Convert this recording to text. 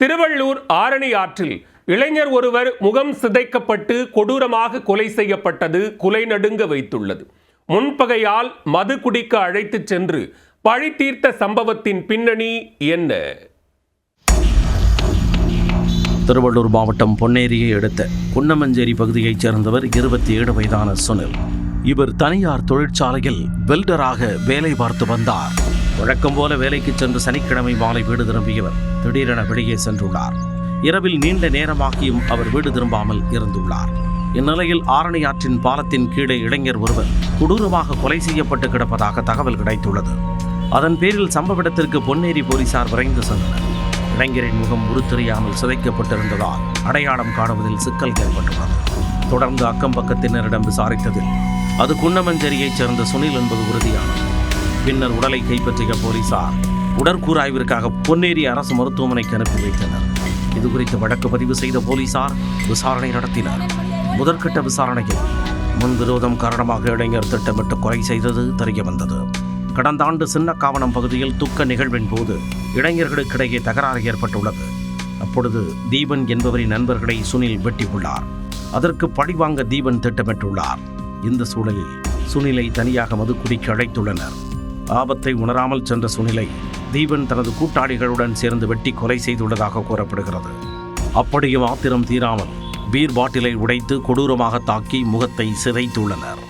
திருவள்ளூர் ஆரணி ஆற்றில் இளைஞர் ஒருவர் முகம் சிதைக்கப்பட்டு கொடூரமாக கொலை செய்யப்பட்டது குலை நடுங்க வைத்துள்ளது. முன்பகையால் மது குடிக்க அழைத்துச் சென்று பழி தீர்த்த சம்பவத்தின் பின்னணி என்ன? திருவள்ளூர் மாவட்டம் பொன்னேரியை அடுத்த குன்னமஞ்சேரி பகுதியைச் சேர்ந்தவர் 27 வயதான சுனில். இவர் தனியார் தொழிற்சாலையில் வெல்டராக வேலை பார்த்து வந்தார். வழக்கம் போல வேலைக்கு சென்று சனிக்கிழமை மாலை வீடு திரும்பியவர் திடீரென வெளியே சென்றுள்ளார். இரவில் நீண்ட நேரமாகியும் அவர் வீடு திரும்பாமல் இருந்துள்ளார். இந்நிலையில் ஆரணி ஆற்றின் பாலத்தின் கீழே இளைஞர் ஒருவர் கொடூரமாக கொலை செய்யப்பட்டு கிடப்பதாக தகவல் கிடைத்துள்ளது. அதன் பேரில் சம்பவ இடத்திற்கு பொன்னேரி போலீசார் விரைந்து சென்றனர். இளைஞரின் முகம் உருத்தெரியாமல் சிதைக்கப்பட்டிருந்ததால் அடையாளம் காணுவதில் சிக்கல் ஏற்பட்டுள்ளது. தொடர்ந்து அக்கம் பக்கத்தினரிடம் விசாரித்ததில் அது குன்னமஞ்சேரியைச் சேர்ந்த சுனில் என்பது உறுதியானது. பின்னர் உடலை கைப்பற்றிய போலீசார் உடற்கூறாய்விற்காக பொன்னேரி அரசு மருத்துவமனைக்கு அனுப்பி வைத்தனர். இதுகுறித்து வழக்கு பதிவு செய்த போலீசார் விசாரணை நடத்தினர். முதற்கட்ட விசாரணையில் முன்விரோதம் காரணமாக இளைஞர் திட்டமிட்டு கொலை செய்தது தெரியவந்தது. கடந்த ஆண்டு சின்னக்காவனம் பகுதியில் துக்க நிகழ்வின் போது இளைஞர்களுக்கிடையே தகராறு ஏற்பட்டுள்ளது. அப்பொழுது தீபன் என்பவரின் நண்பர்களை சுனில் வெட்டியுள்ளார். அதற்கு பழிவாங்க தீபன் திட்டமிட்டுள்ளார். இந்த சூழலில் சுனிலை தனியாக மது குடிக்க அழைத்துள்ளனர். ஆபத்தை உணராமல் சென்ற சுனிலை தீபன் தனது கூட்டாளிகளுடன் சேர்ந்து வெட்டி கொலை செய்துள்ளதாக கூறப்படுகிறது. அப்படியும் ஆத்திரம் தீராமல் பீர் பாட்டிலை உடைத்து கொடூரமாக தாக்கி முகத்தை சிதைத்துள்ளனர்.